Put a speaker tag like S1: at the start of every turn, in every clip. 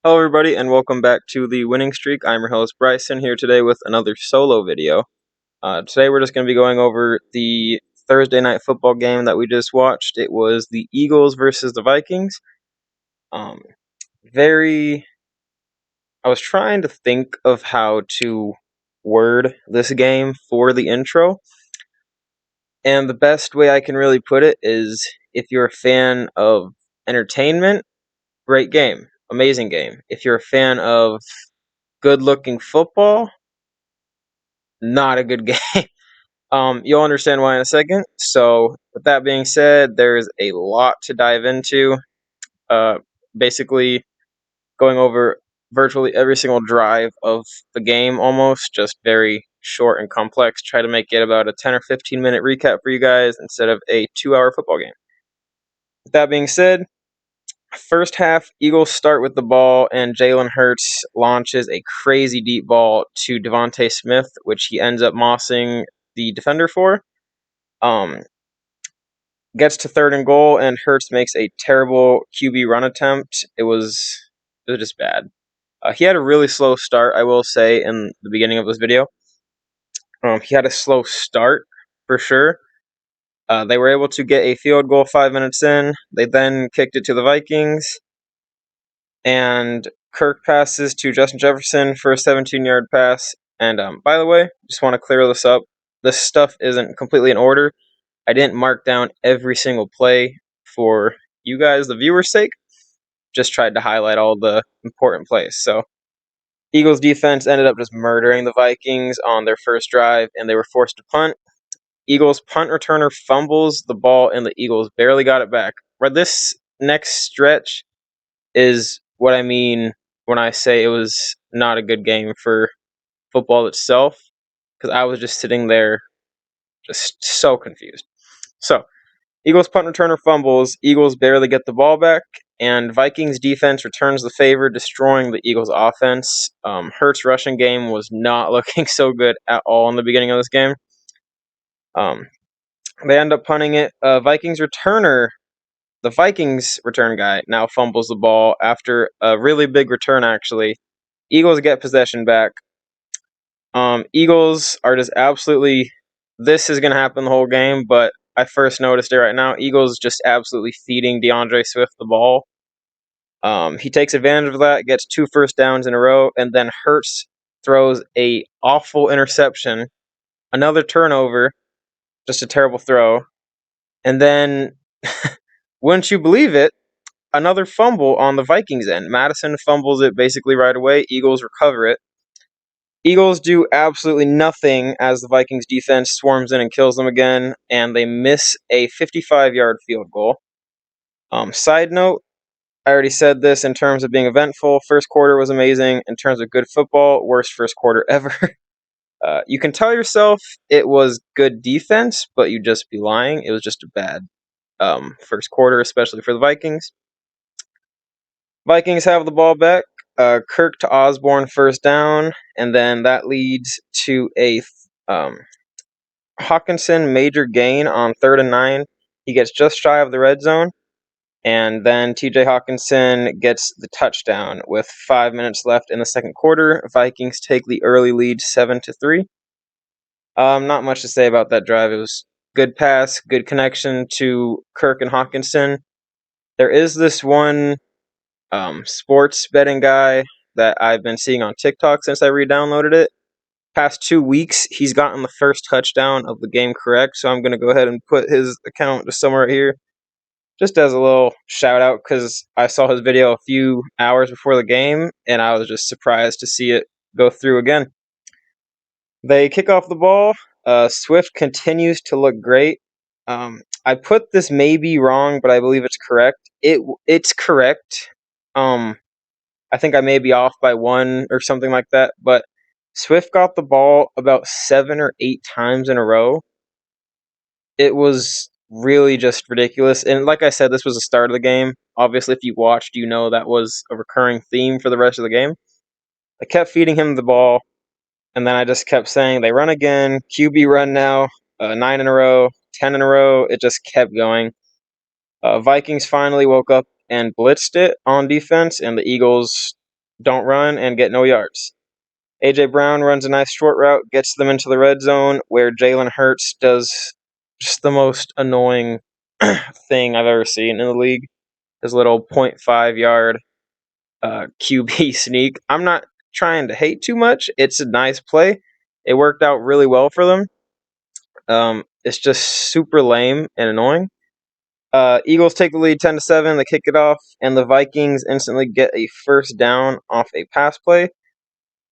S1: Hello everybody and welcome back to the winning streak. I'm your host Bryson here today with another solo video. Today we're just going to be going over the Thursday night football game that we just watched. It was the Eagles versus the Vikings. I was trying to think of how to word this game for the intro, and the best way I can really put it is if you're a fan of entertainment, great game, amazing game. If you're a fan of good-looking football, not a good game. You'll understand why in a second. So, with that being said, there's a lot to dive into. Uh, Basically, going over virtually every single drive of the game, almost just very short and complex. Try to make it about a 10 or 15 minute recap for you guys instead of a 2-hour football game. With that being said, first half, Eagles start with the ball, and Jalen Hurts launches a crazy deep ball to Devontae Smith, which he ends up mossing the defender for. Gets to 3rd and goal, and Hurts makes a terrible QB run attempt. It was just bad. He had a really slow start, I will say, in the beginning of this video. He had a slow start, for sure. They were able to get a field goal 5 minutes in. They then kicked it to the Vikings. And Kirk passes to Justin Jefferson for a 17-yard pass. And by the way, just want to clear this up. This stuff isn't completely in order. I didn't mark down every single play for you guys, the viewers' sake. Just tried to highlight all the important plays. So, Eagles defense ended up just murdering the Vikings on their first drive, and they were forced to punt. Eagles punt returner fumbles the ball, and the Eagles barely got it back. But this next stretch is what I mean when I say it was not a good game for football itself, because I was just sitting there just so confused. So, Eagles punt returner fumbles, Eagles barely get the ball back, and Vikings defense returns the favor, destroying the Eagles offense. Hurts' rushing game was not looking so good at all in the beginning of this game. They end up punting it. The Vikings return guy now fumbles the ball after a really big return, actually. Eagles get possession back. Eagles are just absolutely... This is going to happen the whole game, but I first noticed it right now. Eagles just absolutely feeding DeAndre Swift the ball. He takes advantage of that, gets 2 first downs in a row, and then Hurts throws a awful interception, another turnover, just a terrible throw, and then, wouldn't you believe it, another fumble on the Vikings end. Madison fumbles it basically right away. Eagles recover it. Eagles do absolutely nothing as the Vikings defense swarms in and kills them again, and they miss a 55-yard field goal. Side note, I already said this in terms of being eventful. First quarter was amazing. In terms of good football, worst first quarter ever. You can tell yourself it was good defense, but you'd just be lying. It was just a bad first quarter, especially for the Vikings. Vikings have the ball back. Kirk to Osborne first down, and then that leads to a Hawkinson major gain on 3rd and 9. He gets just shy of the red zone, and then TJ Hawkinson gets the touchdown with 5 minutes left in the second quarter. Vikings take the early lead 7-3. Not much to say about that drive. It was good pass, good connection to Kirk and Hawkinson. There is this one sports betting guy that I've been seeing on TikTok since I re-downloaded it. Past 2 weeks, he's gotten the first touchdown of the game correct, so I'm going to go ahead and put his account just somewhere here, just as a little shout out, because I saw his video a few hours before the game, and I was just surprised to see it go through again. They kick off the ball. Swift continues to look great. I put this may be wrong, but I believe it's correct. It's correct. I think I may be off by 1 or something like that, but Swift got the ball about 7 or 8 times in a row. It was really just ridiculous. And like I said, this was the start of the game. Obviously, if you watched, you know that was a recurring theme for the rest of the game. I kept feeding him the ball, and then I just kept saying, they run again, QB run now, 9 in a row, 10 in a row. It just kept going. Vikings finally woke up and blitzed it on defense, and the Eagles don't run and get no yards. A.J. Brown runs a nice short route, gets them into the red zone, where Jalen Hurts does just the most annoying thing I've ever seen in the league. His little 0.5 yard QB sneak. I'm not trying to hate too much. It's a nice play. It worked out really well for them. It's just super lame and annoying. Eagles take the lead 10-7. They kick it off, and the Vikings instantly get a first down off a pass play.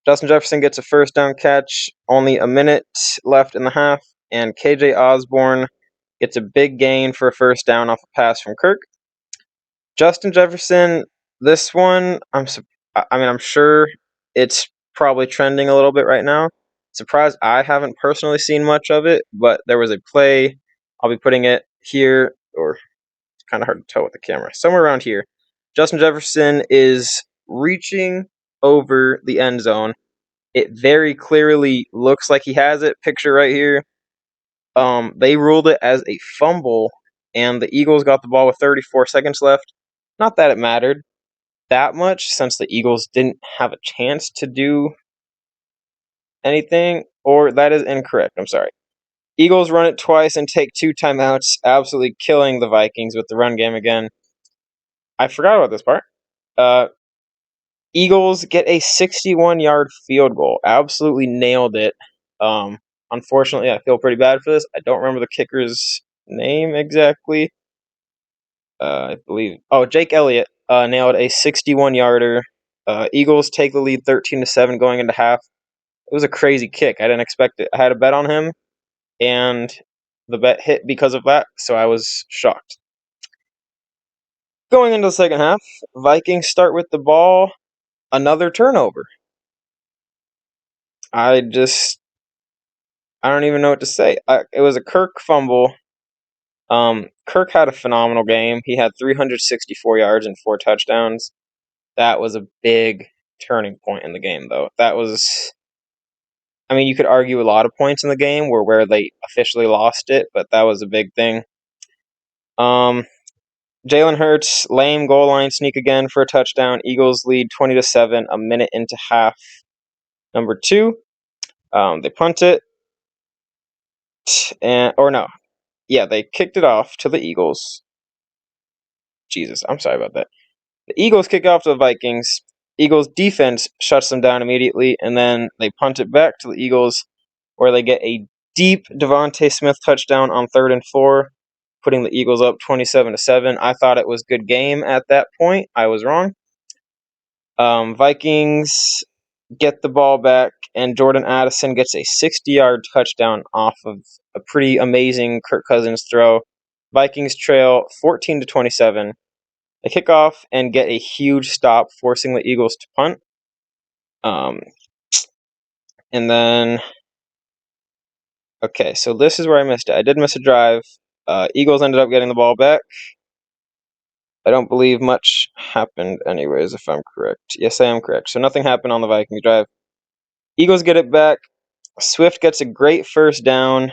S1: Justin Jefferson gets a first down catch, only a minute left in the half, and KJ Osborne gets a big gain for a first down off a pass from Kirk. Justin Jefferson, this one, I'm sure it's probably trending a little bit right now. Surprised I haven't personally seen much of it, but there was a play. I'll be putting it here, or it's kind of hard to tell with the camera. Somewhere around here. Justin Jefferson is reaching over the end zone. It very clearly looks like he has it. Picture right here. They ruled it as a fumble, and the Eagles got the ball with 34 seconds left. Not that it mattered that much, since the Eagles didn't have a chance to do anything. Or that is incorrect. I'm sorry. Eagles run it twice and take 2 timeouts, absolutely killing the Vikings with the run game again. I forgot about this part. Eagles get a 61-yard field goal. Absolutely nailed it. Unfortunately, I feel pretty bad for this. I don't remember the kicker's name exactly. I believe. Oh, Jake Elliott nailed a 61-yarder. Eagles take the lead 13-7 going into half. It was a crazy kick. I didn't expect it. I had a bet on him, and the bet hit because of that, so I was shocked. Going into the second half, Vikings start with the ball. Another turnover. I don't even know what to say. It was a Kirk fumble. Kirk had a phenomenal game. He had 364 yards and 4 touchdowns. That was a big turning point in the game, though. You could argue a lot of points in the game were where they officially lost it, but that was a big thing. Jalen Hurts, lame goal line sneak again for a touchdown. Eagles lead 20-7, a minute into half. Number 2, they punt it. They kicked it off to the Eagles. Jesus, I'm sorry about that. The Eagles kick off to the Vikings. Eagles defense shuts them down immediately, and then they punt it back to the Eagles, where they get a deep Devontae Smith touchdown on 3rd and 4, putting the Eagles up 27-7. I thought it was a good game at that point. I was wrong. Vikings get the ball back, and Jordan Addison gets a 60-yard touchdown off of a pretty amazing Kirk Cousins throw. Vikings trail 14-27. They kick off and get a huge stop, forcing the Eagles to punt. So this is where I missed it. I did miss a drive. Eagles ended up getting the ball back. I don't believe much happened anyways, if I'm correct. Yes, I am correct. So nothing happened on the Vikings drive. Eagles get it back. Swift gets a great first down.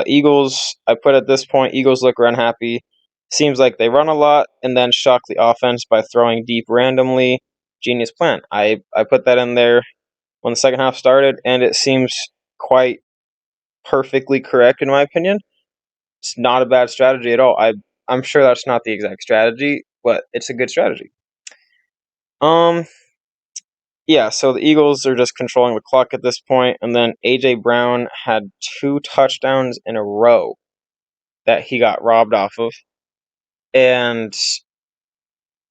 S1: Eagles look unhappy. Seems like they run a lot and then shock the offense by throwing deep randomly. Genius plan. I put that in there when the second half started, and it seems quite perfectly correct in my opinion. It's not a bad strategy at all. I'm sure that's not the exact strategy, but it's a good strategy. So the Eagles are just controlling the clock at this point, and then A.J. Brown had 2 touchdowns in a row that he got robbed off of, and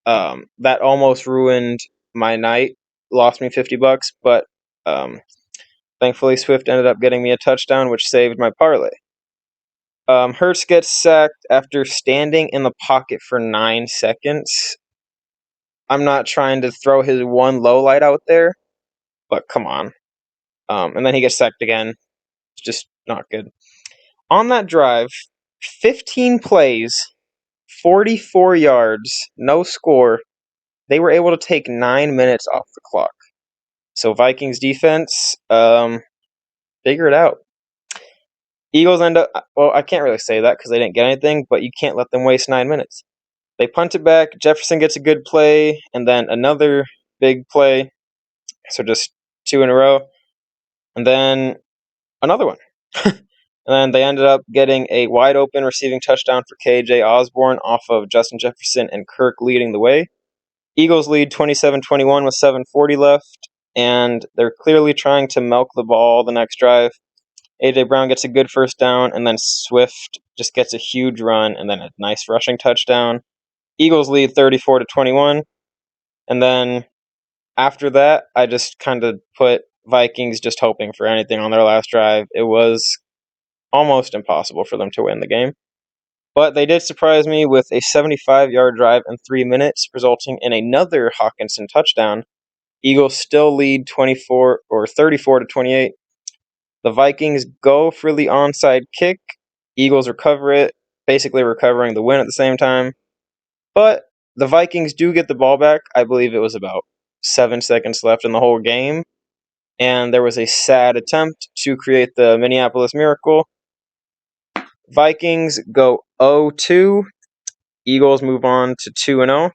S1: that almost ruined my night, lost me $50, but thankfully Swift ended up getting me a touchdown, which saved my parlay. Hurts gets sacked after standing in the pocket for 9 seconds. I'm not trying to throw his one low light out there, but come on. And then he gets sacked again. It's just not good. On that drive, 15 plays, 44 yards, no score. They were able to take 9 minutes off the clock. So Vikings defense, figure it out. Eagles end up, I can't really say that because they didn't get anything, but you can't let them waste 9 minutes. They punt it back. Jefferson gets a good play, and then another big play. So just 2 in a row. And then another one. And then they ended up getting a wide open receiving touchdown for KJ Osborne off of Justin Jefferson and Kirk leading the way. Eagles lead 27-21 with 7:40 left, and they're clearly trying to milk the ball the next drive. A.J. Brown gets a good first down, and then Swift just gets a huge run and then a nice rushing touchdown. Eagles lead 34-21, and then after that, I just kind of put Vikings just hoping for anything on their last drive. It was almost impossible for them to win the game. But they did surprise me with a 75-yard drive in 3 minutes, resulting in another Hawkinson touchdown. Eagles still lead 34-28. The Vikings go for the onside kick. Eagles recover it, basically recovering the win at the same time. But the Vikings do get the ball back. I believe it was about 7 seconds left in the whole game. And there was a sad attempt to create the Minneapolis Miracle. Vikings go 0-2. Eagles move on to 2-0.